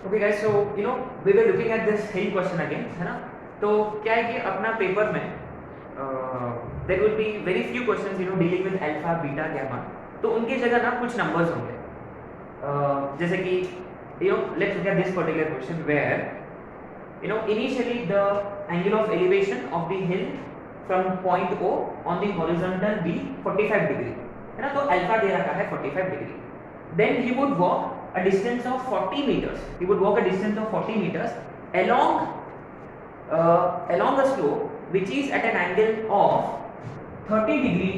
Okay guys, so we were looking at this hill question again, है ना। तो क्या है कि अपना पेपर में there will be very few questions dealing with alpha beta gamma. तो उनकी जगह ना कुछ नंबर्स होंगे, जैसे कि let's look at this particular question where initially the angle of elevation of the hill from point O on the horizontal be 45 degree, है ना। तो अल्फा दे रखा है 45 degree. then he would walk a distance of 40 meters, he would walk a distance of 40 meters along a slope which is at an angle of 30 degree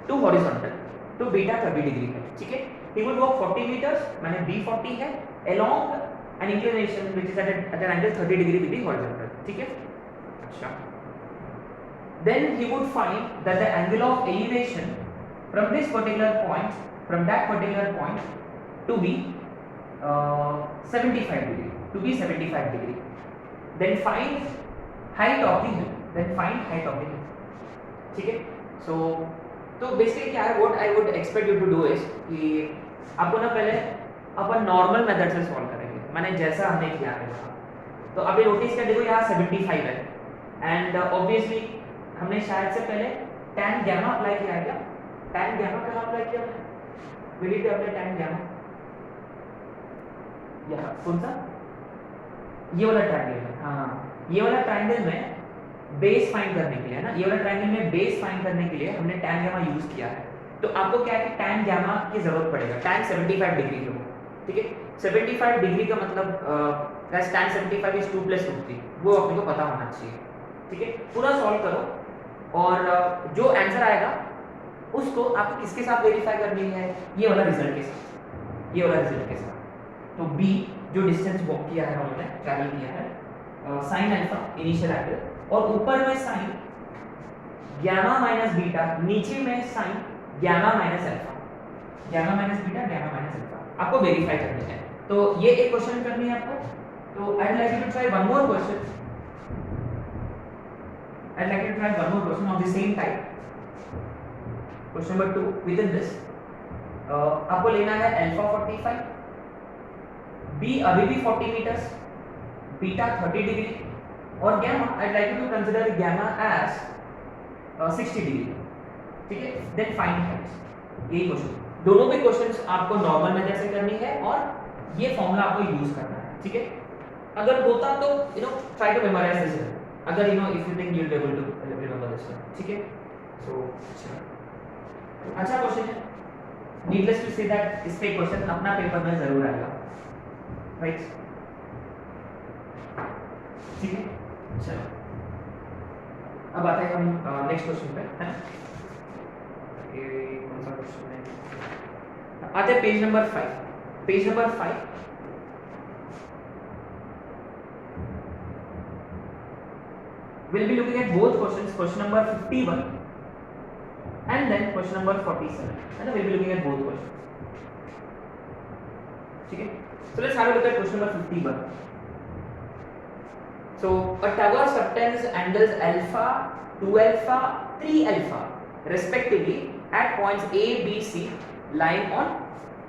to horizontal, तो beta 30 degree है, ठीक है। he would walk 40 meters माने b 40 है along an inclination which is at an angle 30 degree with the horizontal, ठीक है। अच्छा, then he would find that the angle of elevation from this particular point, from that particular point to be 75 degree, to be 75 degree. Then find height of the hill, then find height of the hill, ठीक है। so तो basically क्या है, what I would expect you to do is कि आपको ना पहले अपन नॉर्मल मेथड से सॉल्व करेंगे, मैंने जैसा हमने किया है वहाँ। तो अभी नोटिस कर देखो यहाँ 75 है एंड ऑब्वियसली हमने शायद से पहले tan गैमा अप्लाई किया है। क्या tan गैमा कहाँ अप्लाई किया हमने? We need to apply tan gamma, यहाँ कौन सा, ये वाला ट्रायंगल है। हाँ, ये वाला ट्रायंगल में बेस फाइंड करने के लिए, है ना, ये वाला ट्रायंगल में बेस फाइंड करने के लिए हमने tan गैमा यूज किया है। तो आपको क्या है कि tan गैमा की जरूरत पड़ेगा tan 75 डिग्री के हो, ठीक है। 75 डिग्री का मतलब tan 75 is 2 + √3, वो अपने को पता होना चाहिए, ठीक है। पूरा सॉल्व करो और जो आंसर आएगा उसको आपको किसके साथ वेरीफाई करनी है, ये वाला रिजल्ट के साथ, ये वाला रिजल्ट के साथ। तो b जो डिस्टेंस वॉक किया है हमने, ट्रैवल किया है, sin अल्फा इनिशियल एंगल, और ऊपर में sin गैमा माइनस बीटा, नीचे में sin gamma minus alpha, gamma minus beta, gamma minus alpha आपको वेरीफाई करनी है। तो ये एक क्वेश्चन करनी है आपको। तो I like you to try one more question, I like you to try one more question of the same type, question number 2 within this. आपको लेना है अल्फा 45, b अभी भी 40 मीटर्स, बीटा 30 डिग्री, और gamma I like you to consider gamma as 60 degree, ठीक है। Then find height, यही question, दोनों भी क्वेश्चंस आपको नॉर्मल मेथड से करनी है और ये फॉर्मूला आपको यूज करना है, ठीक है। अगर होता तो ट्राई टू मेमोराइज दिस, अगर if you think you will be able to remember this one, ठीक है। सो अच्छा क्वेश्चन है, नीडलेस टू से दैट इस पे क्वेश्चन अपना पेपर में जरूर आएगा, राइट, ठीक है। चलो अब आते हैं हम नेक्स्ट क्वेश्चन पे, है ना। ये कौन सा क्वेश्चन है, आते हैं page number 5, page number 5 we'll be looking at both questions, question number 51 and then question number 47, and we'll be looking at both questions, ठीक है। so let's have a look at question number 51. so a tower subtends angles alpha, 2 alpha, 3 alpha respectively at points A, B, C lying on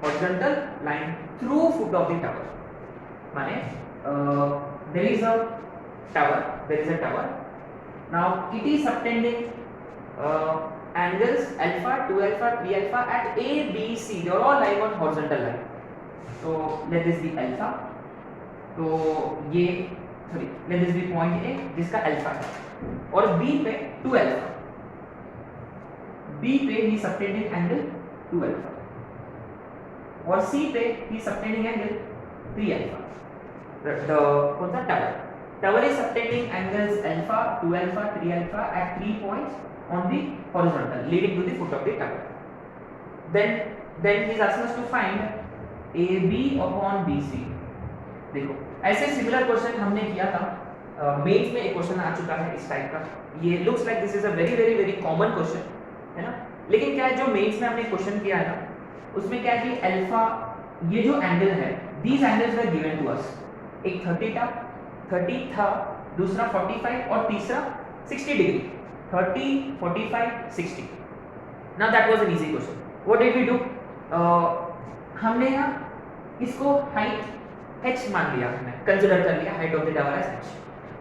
horizontal line through foot of the tower, माने there is a tower, now it is subtending angles alpha, 2 alpha, 3 alpha at A, B, C, they are all lying on horizontal line. so let this be alpha, तो ये let this be point A जिसका alpha है, और B पे 2 alpha, B पे he subtending angle 2 alpha, और C पे he subtending angle 3 alpha, the कौन सा tower is subtending angles alpha, 2 alpha, 3 alpha at 3 points on the horizontal leading to the foot of the tower. Then he is asking us to find AB upon BC. देखो ऐसे similar question हमने किया था, mains में एक question आ चुका है इस टाइप का, ये looks like this is a very very very common question, है ना। लेकिन क्या है, जो मेंस में हमने क्वेश्चन किया है ना, उसमें क्या है कि अल्फा, ये जो एंगल है, these angles were given to us, एक 30 था, दूसरा 45 और तीसरा 60 degree, 30, 45, 60। Now that was an easy question. What did we do, हमने ना इसको हाइट h मान लिया हमने, कंसीडर कर लिया height of the tower as h।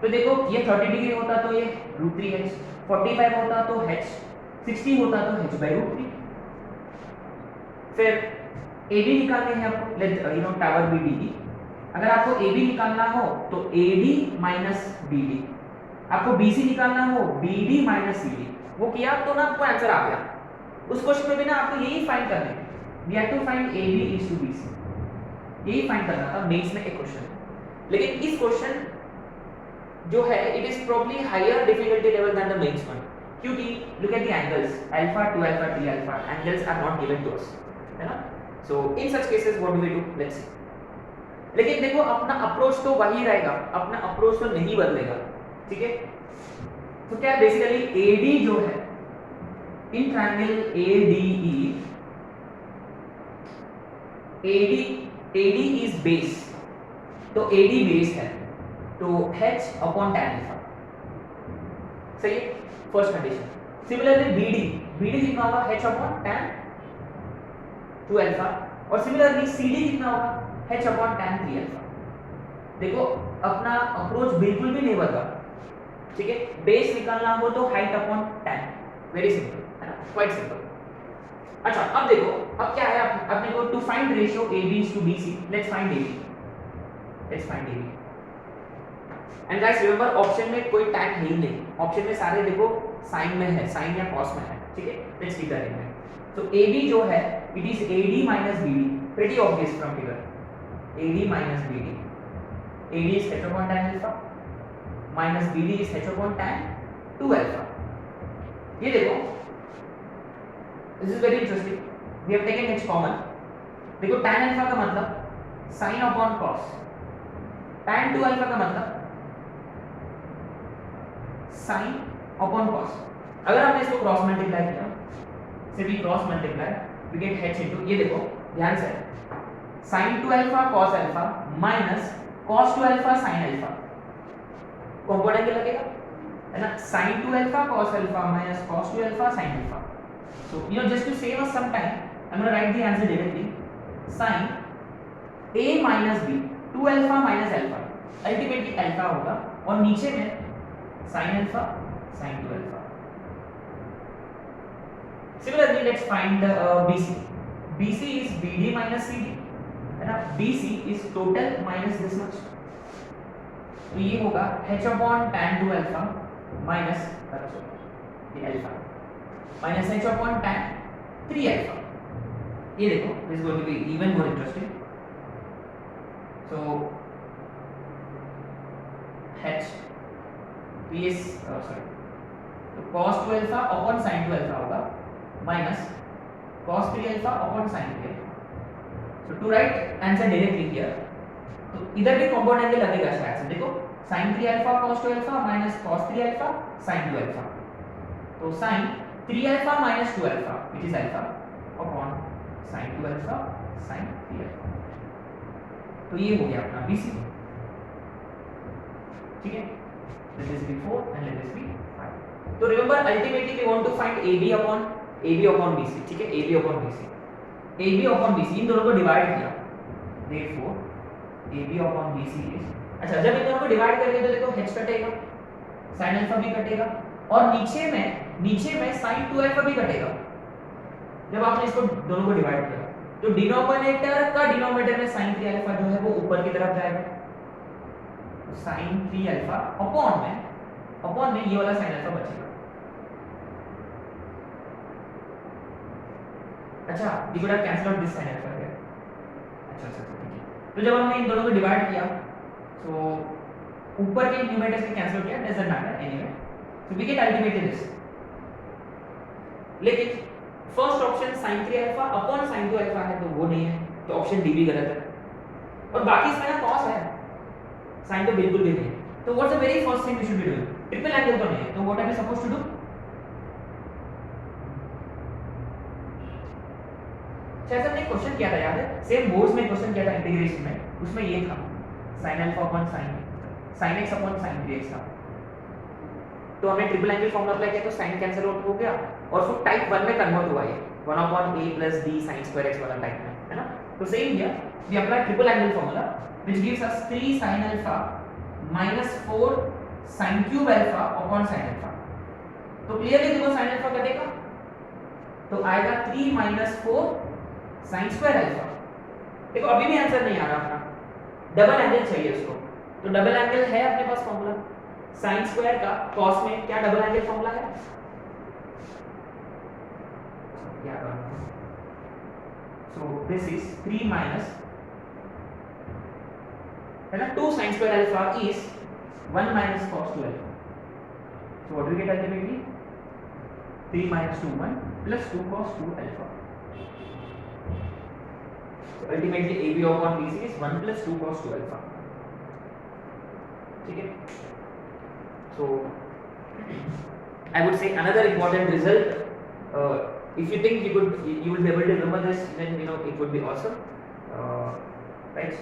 तो देखो ये 30 डिग्री होता तो ये √3h, 45 होता तो h, 60 होता तो h/√3। फिर AB निकालने हैं आपको, लेट टावर BDE। अगर आपको AB निकालना हो तो AD माइनस BD, आपको BC निकालना हो BD माइनस CD। वो किया तो ना आपको आंसर आ गया। उस क्वेश्चन में भी ना आपको यही फाइंड करना है, we have to find AB is to BC, यही फाइंड करना था मेंस में एक क्वेश्चन। लेकिन इस क्वेश्चन जो है it is probably higher difficulty level than the mains one, क्योंकि look at the angles alpha, 2 alpha, 3 alpha, angles are not given to us, है ना। So in such cases what do we do, let's see. लेकिन देखो अपना approach तो वही रहेगा, अपना अप्रोच तो नहीं बदलेगा, ठीक है। तो क्या बेसिकली AD जो है in triangle ADE, AD is base, तो AD बेस है तो h अपॉन tan अल्फा, सही है, फर्स्ट कंडीशन। सिमिलरली BD कितना होगा, h अपॉन tan 2 अल्फा, और सिमिलरली CD कितना होगा, h अपॉन tan 3 अल्फा। देखो अपना अप्रोच बिल्कुल भी नहीं बदला, ठीक है। बेस निकालना हो तो height upon tan, very simple, है ना, क्वाइट सिंपल। अच्छा अब देखो, अब क्या है, अपने को to find ratio AB to BC, let's find AB। And guys remember option में कोई tan है ही नहीं, ऑप्शन में सारे देखो साइन में है, साइन या कॉस में है, ठीक है। लेट्स सी करेंगे। तो AB जो है it is AD minus BD, pretty obvious from figure, AD minus BD, AD is h upon tan alpha minus BD is h upon tan 2 alpha। ये देखो this is very interesting, we have taken h common। देखो tan alpha का मतलब sin upon cos, tan 2 alpha का मतलब sin upon cos। अगर हमने इसको क्रॉस मल्टीप्लाई किया, से भी cross multiply, we get h into, ये देखो ध्यान से, sin 2 alpha cos alpha minus cos 2 alpha sin alpha, component क्या लगेगा, है ना, sin 2 alpha cos alpha minus cos 2 alpha sin alpha। So just to save us some time, I'm going to write the answer directly, sin A minus B 2 alpha minus alpha, ultimately alpha होगा, और नीचे में sin alpha sin 2 alpha। Similarly let's find BC। BC is BD minus CD, है ना, BC is total minus this much, तो ये होगा h upon tan 2 alpha minus ये alpha minus h upon tan 3 alpha। ये देखो this is going to be even more interesting। So h is तो cos 2 alpha upon sin 2 alpha होगा minus cos 3 alpha upon sin 3 alpha। So to write answer directly here, तो इधर भी compound angle लगेगा शायद से, देखो sin 3 alpha cos 2 alpha minus cos 3 alpha sin 2 alpha, तो sin 3 alpha minus 2 alpha which is alpha upon sin 2 alpha sin 3 alpha। तो ये हो गया अपना BC, ठीक है। Let this be 4 and let this be 5। तो remember ultimately we want to find AB upon BC, ठीक है, AB upon BC इन दोनों को डिवाइड किया, therefore AB upon BC is, अच्छा जब इन दोनों को डिवाइड करेंगे तो देखो h कटेगा, sin अल्फा भी कटेगा, और नीचे में sin 2 अल्फा भी कटेगा। जब आपने इसको दोनों को डिवाइड किया तो डिनोमिनेटर का डिनोमिनेटर में sin 3 अल्फा जो है वो ऊपर की तरफ जाएगा, तो sin 3 अल्फा अपॉन में ये वाला sin अल्फा बचेगा। अच्छा you could have cancelled out this sin alpha here। अच्छा ठीक है, तो जब हमने इन दोनों को डिवाइड किया तो ऊपर के न्यूमरेटर्स को कैंसिल किया, doesn't matter anyway, so we get ultimately this. लेकिन first option sin 3 alpha upon sin 2 alpha है तो वो नहीं है, तो ऑप्शन डी भी गलत है, और बाकी इसमें ना cos है, sin तो बिल्कुल भी नहीं है। तो what's the very first thing we should be doing, triple angle तो नहीं है, तो what are we supposed to do, शायद हमने क्वेश्चन किया था, याद है, सेम बोर्ड्स में क्वेश्चन किया था इंटीग्रेशन में, उसमें ये था sin alpha upon sin x upon sin 3x था। तो हमने ट्रिपल एंगल फॉर्मूला अप्लाई किया तो sin कैंसिल आउट हो गया, और फिर टाइप 1 में कन्वर्ट हुआ ये 1 upon a plus b sin square x वाला टाइप में, है ना। तो same here we apply triple angle formula which gives us 3 sin alpha minus 4 sin cube alpha upon sin alpha. तो क्लियरली देखो sin अल्फा कटेगा तो आएगा 3 minus 4 sin स्क्वायर अल्फा। देखो अभी भी आंसर नहीं आ रहा अपना, डबल एंगल चाहिए उसको, तो डबल एंगल है अपने पास फॉर्मूला sin स्क्वायर का cos में क्या डबल एंगल फॉर्मूला है, क्या करूं, सो दिस इज 3 minus है ना 2 sin square alpha is 1 minus cos 2 alpha, so what do we get ultimately 3 minus 2 1 plus 2 cos 2 alpha, so ultimately AB upon BC is 1 plus 2 cos 2 alpha, ठीक है। So I would say another important result, if you think you will be able to remember this, then you know it would be awesome, right?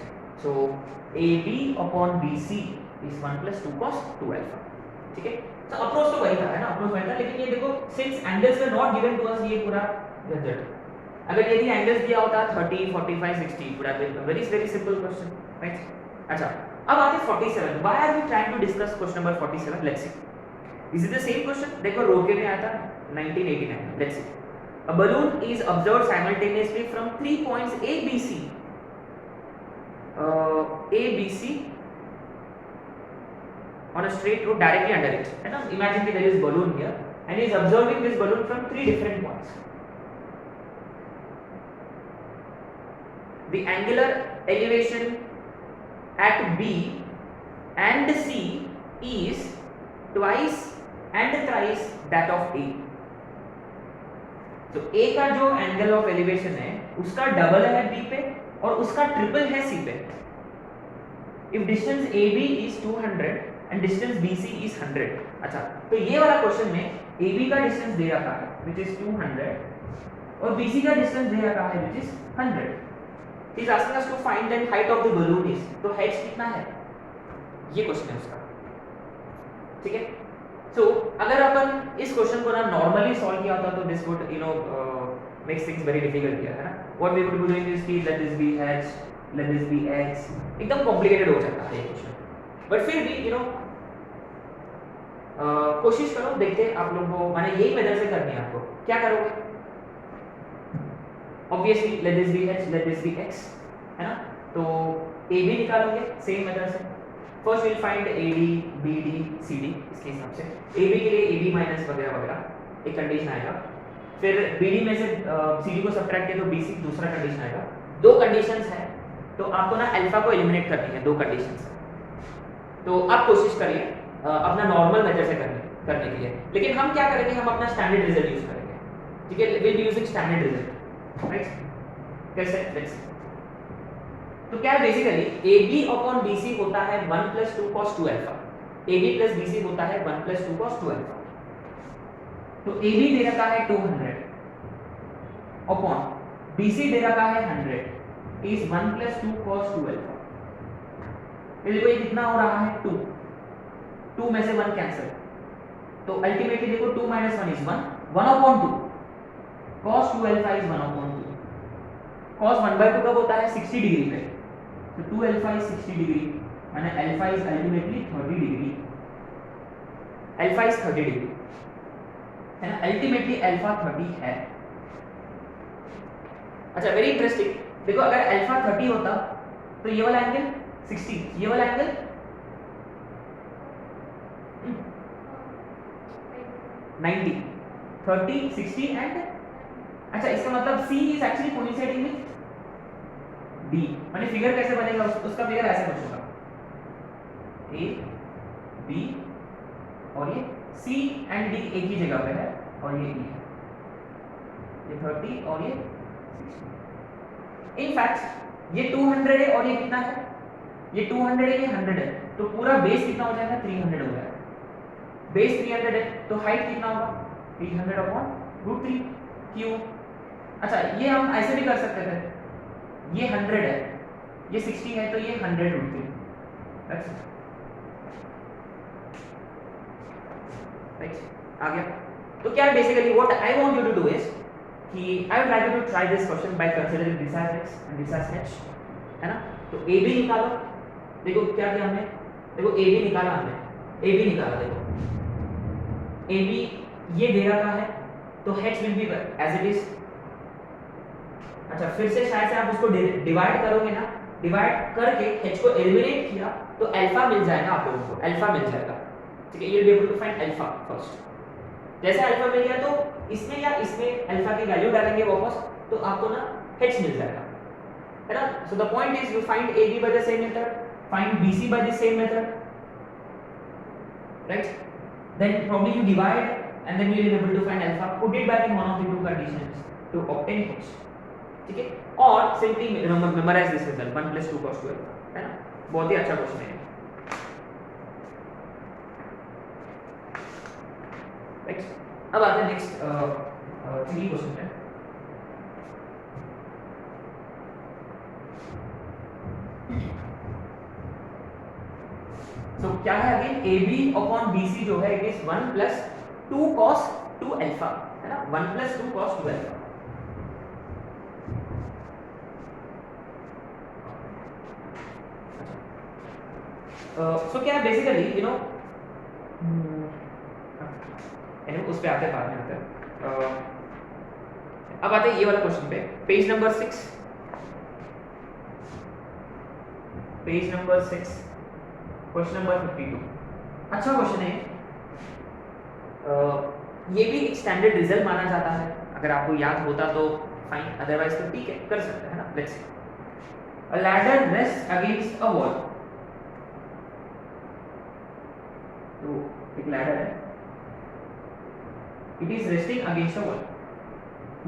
So AB upon BC is 1 plus 2 cos 2 alpha, ठीक है। तो approach तो वही था, है ना, approach वही था, लेकिन ये देखो since angles were not given to us, ये पूरा झंझट, अगर यदि एंगल्स दिया होता 30 45 60 पूरा वेरी सिंपल क्वेश्चन, राइट। अच्छा अब आते 47, why are we trying to discuss question number 47, let's see, this is the same question, देखो रोके में आया था 1989, let's see, a balloon is observed simultaneously from 3 points A B C on a straight road directly under it, है ना, imagine that there is balloon here and he is observing this balloon from 3 different points, the angular elevation at B and C is twice and thrice that of A, तो A का जो angle of elevation है उसका double है B पे और उसका triple है C पे, if distance AB is 200 and distance BC is 100, अच्छा तो ये वाला क्वेश्चन में AB का डिस्टेंस दे रखा है which is 200 और BC का डिस्टेंस दे रखा है which is 100, he is asking us to find the height of the balloon is, तो height कितना है, ये क्वेश्चन है उसका, ठीक है। सो अगर अपन इस क्वेश्चन को ना नॉर्मली सॉल्व किया होता तो this would you know makes things very difficult here, है ना, what we would be doing is कि let this be h, let this be x, एकदम कॉम्प्लिकेटेड हो जाता है ये क्वेश्चन, बट फिर भी यू नो कोशिश करो, देखते आप लोगों को, माने यही मेथड से करनी है आपको, क्या करोगे, obviously let this be h, let this be x, है ना, तो AB निकालोगे सेम मेथड से, first will find AD BD CD, इसके हिसाब से AB के लिए AB माइनस वगैरह वगैरह एक कंडीशन आएगा, फिर BD में से CD को सब्ट्रैक्ट किया तो BC दूसरा कंडीशन आएगा, दो कंडीशंस हैं तो आपको ना अल्फा को एलिमिनेट करनी है, दो कंडीशंस, तो आप कोशिश करिए अपना नॉर्मल मेथड से करने के लिए, लेकिन हम क्या करेंगे, हम अपना स्टैंडर्ड रिजल्ट यूज करेंगे, ठीक है, will be using standard result, right, कैसे, लेट्स, तो क्या है बेसिकली AB अपॉन BC होता है 1 plus 2 cos 2 alpha, AB plus BC होता है 1 plus 2 cos 2 alpha, तो AB दे रखा है 200 अपॉन BC दे रखा है 100 इज 1 plus 2 cos 2 alpha, ये देखो ये कितना हो रहा है 2, 2 में से 1 कैंसिल, तो अल्टीमेटली देखो 2 minus 1 is 1, 1 upon 2 cos 2 alpha is 1 upon 2, cos 1/2 कब होता है 60 डिग्री पे, तो 2 alpha is 60 डिग्री, माने alpha is ultimately 30 degree, alpha is 30 degree, है ना, अल्टीमेटली alpha 30 है। अच्छा वेरी इंटरेस्टिंग, देखो अगर alpha 30 होता तो ये वाला एंगल 60, ये वाला एंगल 90, 30 60 एंड, अच्छा इसका मतलब C is actually coinciding with D, माने फिगर कैसे बनेगा, उसका फिगर ऐसे कुछ होगा, A B और ये C एंड D एक ही जगह पे है और ये E है, ये 30 और ये 60, इनफैक्ट ये 200 है और ये कितना है, ये 200 है, ये 100 है, तो पूरा बेस कितना हो जाएगा 300 हो जाएगा, बेस 300 है तो हाइट कितना होगा 300 अपॉन √3 क्यों, अच्छा ये हम ऐसे भी कर सकते थे, ये 100 है, ये 60 है, तो ये 100 √3, राइट, आ गया। तो क्या basically what I want you to do is कि I would like you to try this question by considering this this as x and this as h, है ना। तो AB निकालो, देखो क्या किया हमने, देखो AB निकाला हमने, AB निकाला, देखो AB ये दे रखा है तो h will be as it is. अच्छा फिर से शायद से आप उसको डिवाइड करोगे ना, डिवाइड करके h को एलिमिनेट किया तो अल्फा मिल जाएगा आप लोगों को, अल्फा मिल जाएगा, ठीक है। You will be able to find alpha first. जैसे अल्फा मिल गया तो इसमें या इसमें अल्फा की वैल्यू डालेंगे वापस तो आपको ना h मिल जाएगा, है ना। So the point is you find AB by the same method, find BC by the same method, right? Then probably you divide and then you will be able to find alpha, put it back in one of the two conditions to obtain h, ठीक है। और simply memorise this result 1 + 2 cos 2 alpha, है ना। बहुत ही अच्छा question है, right. अब आते हैं नेक्स्ट 3 क्वेश्चन पे। तो क्या है अगेन, AB अपॉन BC जो है इट इज 1 + 2 cos 2 alpha, है ना, 1 + 2 cos 2 alpha। सो क्या है बेसिकली यू नो, उस पे आते हैं, बाद में आते हैं। अब आते हैं ये वाला क्वेश्चन पे, page number 6, page number 6, question number 52। अच्छा क्वेश्चन है, ये भी एक स्टैंडर्ड रिजल्ट माना जाता है, अगर आपको याद होता तो फाइन, अदरवाइज तो ठीक है, कर सकते हैं ना। Let's see, a ladder rest against a wall. तो एक लैडर है, it is resting against a wall.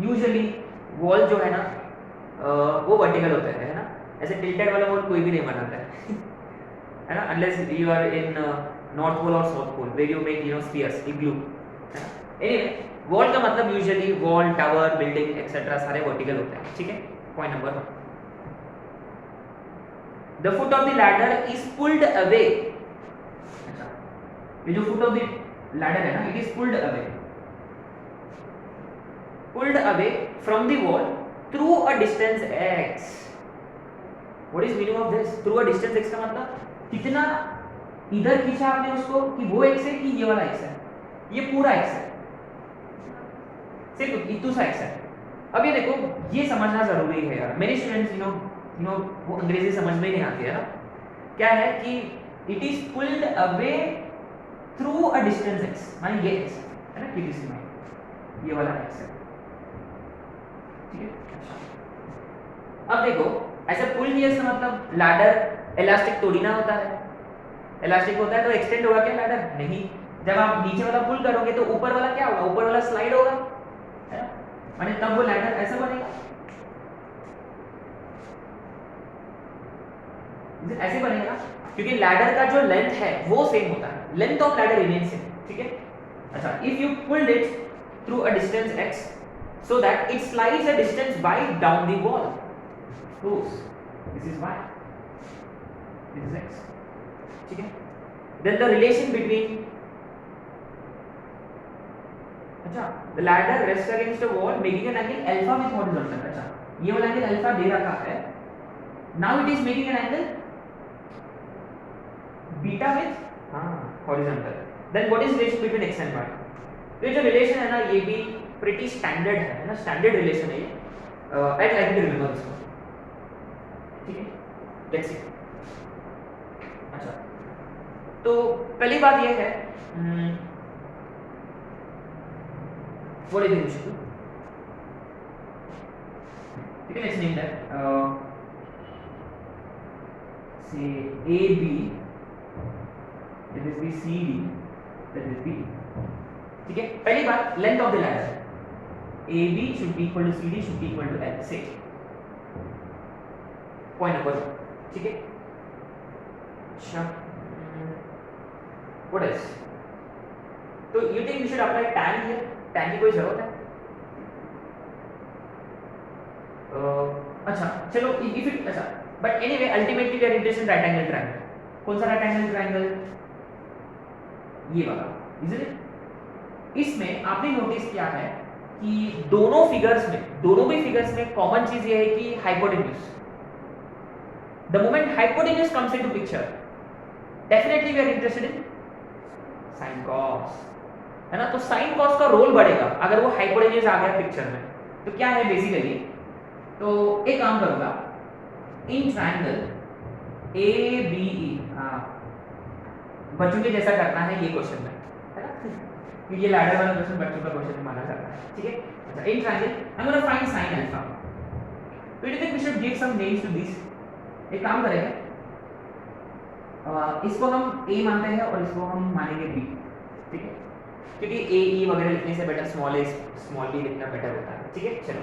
Usually wall जो है ना वो वर्टिकल होता है ना, ऐसे टिल्टेड वाला वॉल कोई भी नहीं बनाता है है ना, unless you are in North Pole और South Pole where you make you know spheres, igloo, है ना। एनीवे वॉल का मतलब usually wall, tower, building etcetera सारे वर्टिकल होते हैं, ठीक है। Point number 1, the foot of the ladder is pulled away. अच्छा, ये जो फुट ऑफ द लैडर है ना, it is pulled away from the wall through a distance x. What is meaning of this? Through a distance x का मतलब कितना इधर खींचा आपने उसको, कि वो x है कि ये वाला x है, ये पूरा x है, सिर्फ इतू सा x है। अब ये देखो, ये समझना जरूरी है यार, मेरे स्टूडेंट्स यू नो वो अंग्रेजी समझ में नहीं आती है ना। क्या है कि it is pulled away through a distance x, माने ये x है ना, कीप दिस इन माइंड, ये वाला x है, ठीक है। अब देखो ऐसे पुल किया इसका मतलब लैडर इलास्टिक थोड़ी ना होता है, इलास्टिक होता है तो एक्सटेंड होगा क्या लैडर? नहीं। जब आप नीचे वाला पुल करोगे तो ऊपर वाला क्या होगा, ऊपर वाला स्लाइड होगा, है ना, माने तब वो लैडर ऐसा बनेगा, ऐसे बनेगा, क्योंकि लैडर का जो लेंथ है वो सेम होता है, length of ladder remain same, ठीक है। अच्छा, if you pulled it through a distance x so that it slides a distance y down the wall, proves this is y, this is x, ठीक है। then the relation between, अच्छा, the ladder rests against a wall making an angle alpha with horizontal। अच्छा, ये वाला angle alpha दे रखा है, now it is making an angle beta with horizontal। then what is relation between x and y? तो ये जो relation है ना, ये भी pretty standard है ना, स्टैंडर्ड रिलेशन है ये, I'd like to remember this one, ठीक है। लेट्स सी, अच्छा तो पहली बात ये है, what do you think we should do? ठीक है, let's name that say AB, let this be CD, let this be, ठीक है। पहली बात, length of the ladder AB should be equal to CD should be equal to L, say point number 1, ठीक है। अच्छा, what else? तो you think we should apply tan here? tan की कोई जरूरत है? अच्छा चलो, if it, अच्छा but anyway ultimately we are interested in right angle triangle। कौन सा right angle triangle? ये वाला, isn't it? इसमें आपने नोटिस किया है कि दोनों भी फिगर्स में कॉमन चीज ये है कि hypotenuse, the moment hypotenuse comes into picture definitely we are interested in sine cos, है ना। तो साइन कॉस का रोल बढ़ेगा अगर वो हाइपोटेन्यूज आ गया पिक्चर में। तो क्या है बेसिकली, तो एक काम करूंगा, in triangle A B E, हाँ बच्चों के जैसा करना है ये क्वेश्चन में, है ना। ये लैडर वाला क्वेश्चन बच्चों का क्वेश्चन माना जाता है, ठीक है। अच्छा, in triangle I am gonna find sine alpha. तो you think we should give some names to this. एक काम करेंगे, इसको हम ए मानते हैं और इसको हम मानेंगे बी, ठीक है, क्योंकि ए ई वगैरह लिखने से बेटर स्मॉल बी लिखना बेटर होता है, ठीक है। चलो,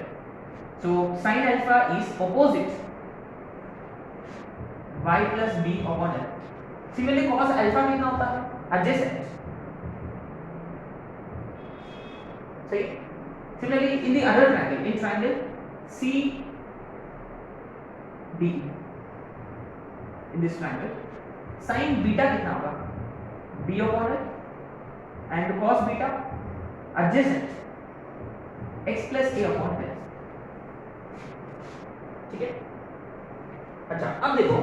so sine alpha is opposite y plus b upon l। Similarly cos alpha कितना होता है, एडजेसेंट, सही। Similarly in the other triangle, in triangle c d, in this triangle sin beta कितना होगा, b upon l, and cos beta adjacent x plus a upon l, ठीक है। अच्छा, अब देखो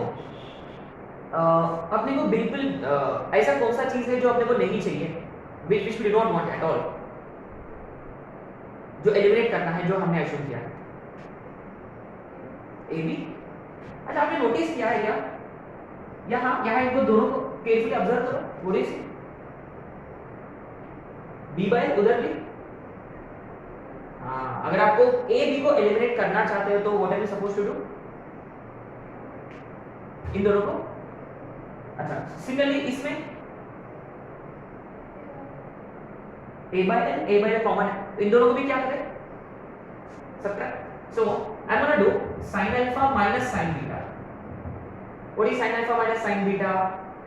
अपने को बिल्कुल ऐसा कौन सा चीज है जो अपने को नहीं चाहिए, which we do not want at all, जो एलिमिनेट करना है, जो हमने अज्यूम किया है, ए बी। अच्छा, आपने नोटिस किया है क्या, यहाँ इनको दोनों को केयरफुली ऑब्जर्व करो, व्हाट इज बी बाय उधर भी। हाँ, अगर आपको ए बी को एलिमिनेट करना चाहते हो तो what are you suppose to do, इन दोनों को। अच्छा, सिमिलरली इसमें a by l कॉमन है, इन दोनों को भी क्या करें, subtract. So I am gonna do sin alpha minus sin beta. What is sin alpha minus sin beta,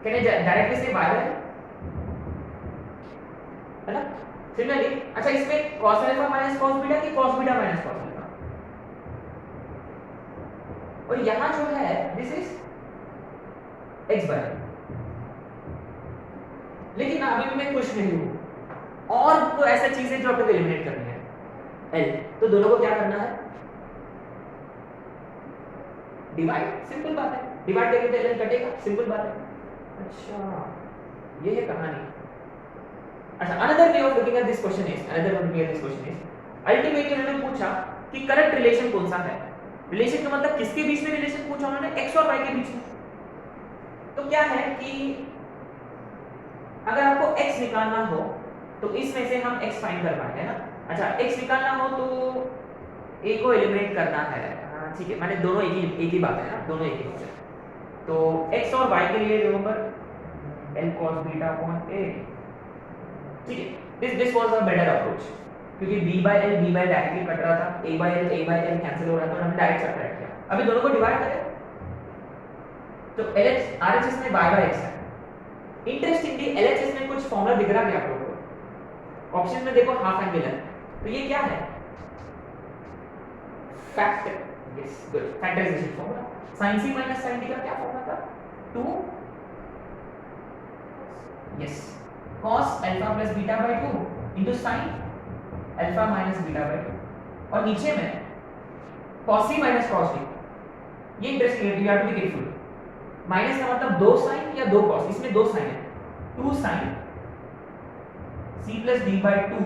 can I directly से y by, है ना। सिमिलरली अच्छा, इसमें cos alpha minus cos beta कि cos beta minus cos alpha, और यहां जो है दिस इज x बाय, लेकिन अभी मैं खुश नहीं हूं और कोई ऐसा चीज है जो आपको एलिमिनेट करनी है l, तो दोनों को क्या करना है, डिवाइड, सिंपल बात है, डिवाइड करेंगे तो l कटेगा, सिंपल बात है। अच्छा, ये है कहानी। अच्छा, another way of looking at this question is, ultimately उन्होंने पूछा कि करेक्ट रिलेशन कौन सा है। रिलेशन का मतलब किसके बीच में रिलेशन पूछा उन्होंने, x और y के बीच में। तो क्या है कि अगर आपको x निकालना हो तो इसमें से हम x फाइंड कर पाएंगे ना। अच्छा, x निकालना हो तो a को एलिमिनेट करना है, हाँ ठीक है, माने दोनों एक ही बात है ना, दोनों एक ही बात है। तो x और y के लिए remember l cos beta upon a, ठीक है। This was a better approach, क्योंकि b by l directly cut रहा था, a by l कैंसिल हो रहा था, तो हमने डायरेक्ट सब्ट्रैक्ट किया। अभी दोनों को डिवाइड करें तो LH RHS में y by x है। इंटरेस्टिंगली LHS में कुछ फॉर्मूला दिख रहा है आप लोगों को, ऑप्शन में देखो हाफ एंगल है, तो ये क्या है, factor, yes good, factorisation formula. sin c minus sin d का क्या फॉर्मूला था, 2 yes cos alpha plus beta by 2 into sin alpha minus beta by 2, और नीचे में cos c minus cos d। ये इंटरेस्टिंग है, you have to be careful. Minus का मतलब दो साइन या दो कॉस, इसमें दो साइन है, 2 sin c plus d by 2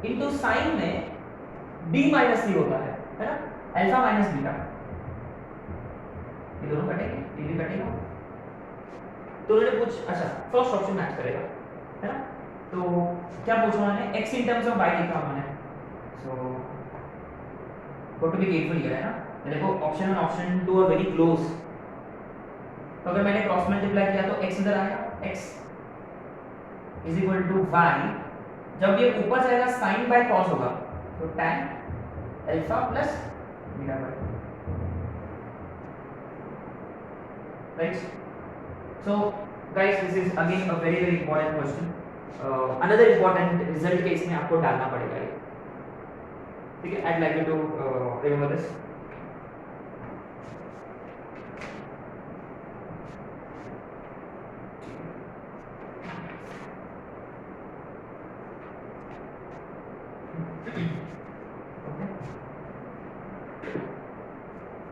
into sine में d माइनस c होता है ना, अल्फा माइनस बीटा, ये दोनों कटेंगे, ये भी कटेगा। तो उन्होंने कुछ, अच्छा फर्स्ट ऑप्शन मैच करेगा, है ना। तो क्या पूछा उन्होंने, x in terms of y लिखा उन्होंने, so go to be careful here, है ना। देखो option 1 option 2 are very close, तो अगर मैंने क्रॉस मल्टीप्लाई किया तो x इधर आएगा, x is equal to y, जब ये ऊपर जाएगा sin बाय cos होगा, तो tan alpha plus beta by, right. So guys this is again a very important question, another important result के इसमें आपको डालना पड़ेगा ये, ठीक है। I'd like you to remember this।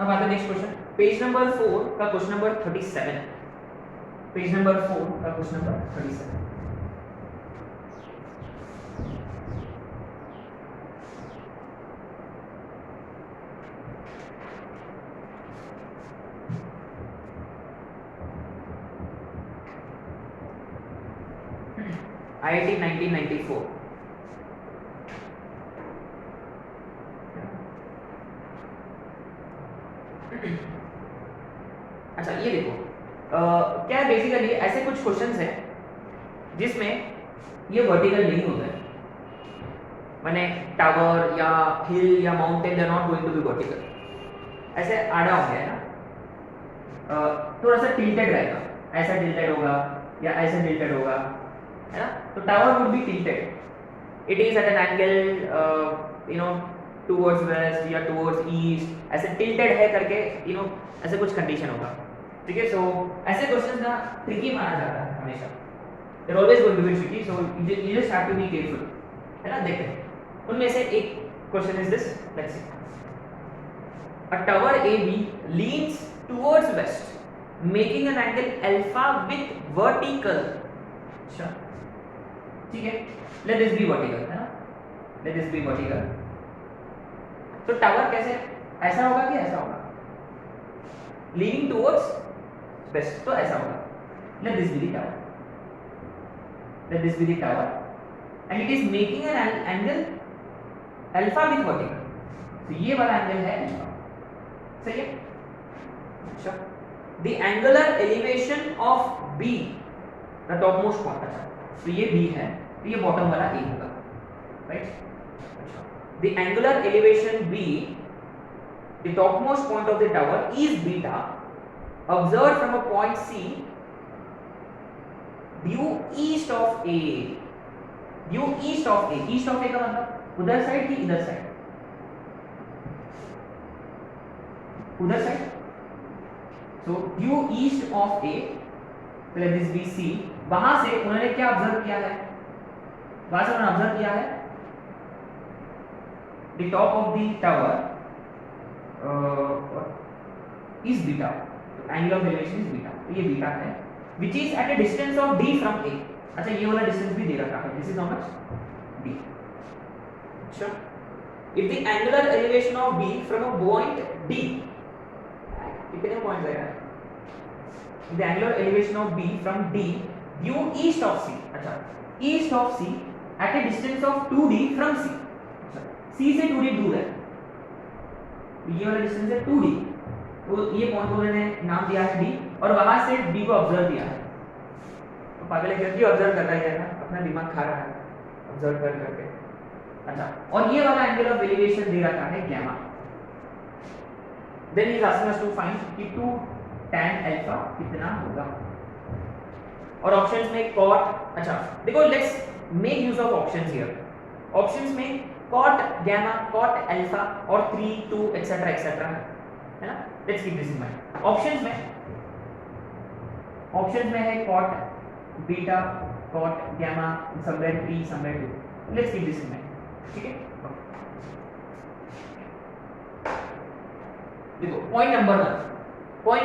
अब आता है नेक्स्ट क्वेश्चन, पेज नंबर 4 का क्वेश्चन नंबर 37, पेज नंबर 4 का क्वेश्चन नंबर 37। IIT 1994। अच्छा ये देखो, क्या है बेसिकली ऐसे कुछ क्वेश्चंस हैं जिसमें ये वर्टिकल नहीं होता है, माने टावर या हिल या mountain they are not going to be vertical, ऐसे आड़ा हो गया है ना, थोड़ा सा टिल्टेड रहेगा, ऐसा टिल्टेड होगा या ऐसा टिल्टेड होगा, है ना। तो tower would be tilted, it is at an angle you know towards west या टुवर्ड्स ईस्ट, ऐसे टिल्टेड है करके ऐसे कुछ कंडीशन होगा, ठीक है। सो ऐसे क्वेश्चंस ना ट्रिकी माना जाता है हमेशा, they are always going to be tricky, so you just have to be careful, है ना। देखते उनमें से एक question is this, let's see, a tower AB leans towards west making an angle alpha with vertical, अच्छा ठीक है, let this be vertical, है ना, let this be vertical। तो टावर कैसे, ऐसा होगा कि ऐसा होगा, leaning towards west तो ऐसा होगा, let this be the tower, let this be the tower and it is making an angle alpha with vertical, तो ये वाला एंगल है alpha, सही है। अच्छा, the angular elevation of B, the top most point, अच्छा तो ये B है, तो ये बॉटम वाला A होगा, राइट। अच्छा, the angular elevation B, the top most point of the tower is beta observe from a point C due east of A, due east of A, east of A का मतलब उधर side की इधर side, उधर side, so due east of A, let this be C, वहां से उन्होंने क्या ऑब्जर्व किया है, वहां से उन्होंने ऑब्जर्व किया है the top of the tower is beta, angle of elevation is beta, तो ये बीटा है which is at a distance of d from a, अच्छा ये वाला डिस्टेंस भी दे रखा है, this is how much d। अच्छा, if the angular elevation of B from a point D, कितने पॉइंट्स आएगा, the angular elevation of B from D due east of C, अच्छा east of C at a distance of 2D from C, अच्छा C से 2D दूर है, तो ये वाला डिस्टेंस है 2D, तो ये पॉइंट को उन्होंने नाम दिया है D और वहां से D को ऑब्जर्व किया है, तो पागल है क्योंकि ऑब्जर्व कर रहा है ना, अपना दिमाग खा रहा है ऑब्जर्व कर करके, अच्छा और ये वाला एंगल ऑफ एलिवेशन दे रखा है gamma, then he is asking us to find कि 2 tan अल्फा कितना होगा, और ऑप्शंस में cot, अच्छा देखो let's make use of options here, options में cot gamma cot अल्फा और 3 2 एटसेट्रा एटसेट्रा है ना, let's keep this in mind. Options में है cot beta cot gamma somewhere 3 somewhere 2, let's keep this in mind, ठीक है। देखो पॉइंट नंबर 1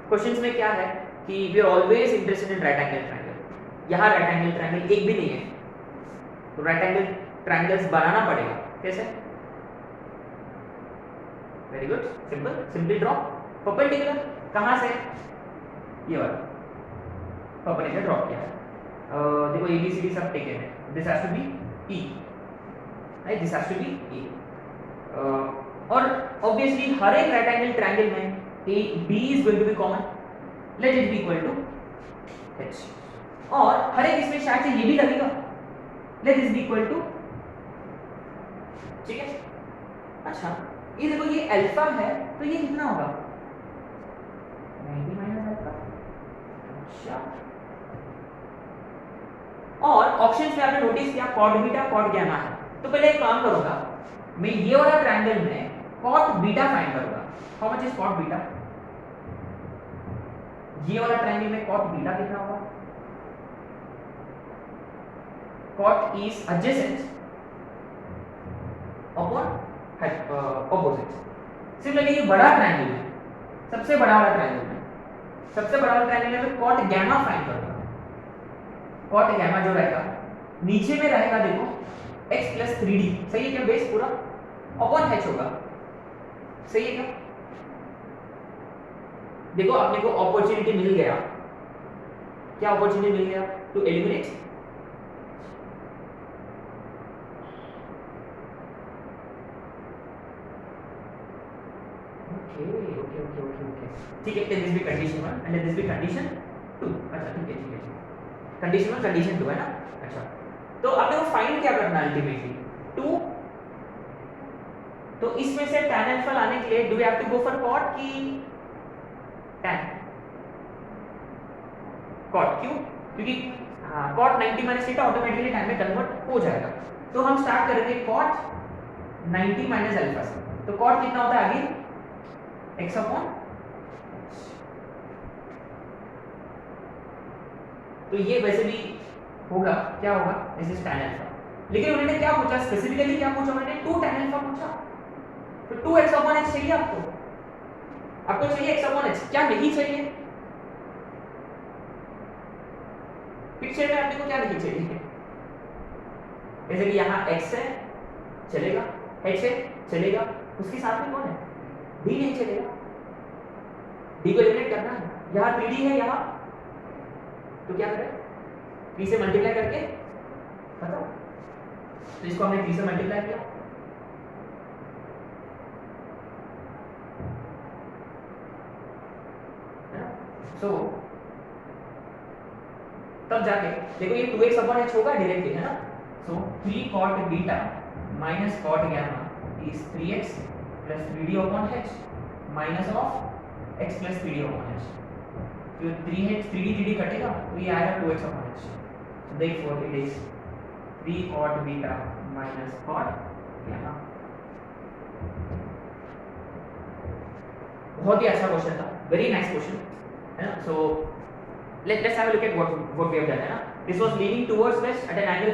क्वेश्चंस में क्या है कि we are always interested in right angle triangle, यहाँ राइट एंगल ट्रायंगल एक भी नहीं है, तो राइट एंगल ट्रायंगल्स बनाना पड़ेगा, कैसे, very good, simple, simply draw perpendicular, कहां से, ये वाला परपेंडिकुलर ड्रॉ किया है, देखो ABCD सब टेकन है, this has to be E, right, this has to be E, और ऑब्वियसली हर एक राइट एंगल ट्रायंगल में B is going to be common, let it be equal to H, और हर एक इसमें शायद से ये भी लगेगा, let this be equal to, ठीक है। अच्छा ये देखो ये अल्फा है तो ये कितना होगा 90 माइनस अल्फा, अच्छा और ऑप्शंस में आपने नोटिस किया cot बीटा cot gamma है, तो पहले एक काम करूंगा मैं ये वाला ट्रायंगल में cot बीटा फाइंड करूंगा, how much is cot beta, ये वाला ट्रायंगल में cot बीटा कितना होगा, cot is adjacent upon opposite, similarly ये बड़ा ट्रायंगल है, सबसे बड़ा वाला ट्रायंगल है, सबसे बड़ा वाला ट्रायंगल में कॉट गैमा फाइंड करूंगा। कॉट गैमा जो रहेगा नीचे में रहेगा देखो x प्लस 3d, सही है क्या? बेस पूरा अपॉन h होगा, सही है क्या? देखो अपने को अपॉर्चुनिटी मिल गया, क्या अपॉर्चुनिटी मिल गया? टू एलिमिनेट ओके ठीक है, दिस भी कंडीशन 1 एंड दिस भी कंडीशन 2। अच्छा ठीक है कंडीशन 1 कंडीशन 2 है ना। अच्छा तो आपने वो फाइंड क्या करना है अल्टीमेटली 2। तो इसमें से tan अल्फा लाने के लिए do we have to go for cot की tan? कॉट क्यों? क्योंकि हाँ cot 90 minus theta automatically tan में कन्वर्ट हो जाएगा। तो हम स्टार्ट करेंगे कॉट 90 माइनस अल्फा से। तो कॉट कितना होता है आगे x अपॉन, तो ये वैसे भी होगा, क्या होगा? This is tan alpha. लेकिन उन्होंने क्या पूछा स्पेसिफिकली, क्या पूछा उन्होंने? 2 tan अल्फा पूछा। तो 2x अपॉन h चाहिए आपको, आपको चाहिए x अपॉन h, क्या नहीं चाहिए? पिक्चर में आपको क्या नहीं चाहिए? जैसे कि यहाँ x है चलेगा, h है चलेगा, उसके साथ में कौन है? d नहीं चलेगा, d को एलिमिनेट करना है। यहाँ 3d है यहाँ, तो क्या करें? 3 से मल्टीप्लाई करके बताओ। तो इसको हमने 3 से मल्टीप्लाई किया, है ना? सो तब जाके देखो ये 2x अपॉन h होगा डायरेक्टली, है ना? So 3 cot beta minus cot gamma is 3x plus 3d upon h minus of x plus 3d upon h। तो 3d कटेगा तो ये आएगा 2x upon h। So therefore it is 3 cot beta minus cot gamma। बहुत ही अच्छा question था, very nice question, है ना? सो let's have a look at what we have done, है ना? This was leaning towards west at an angle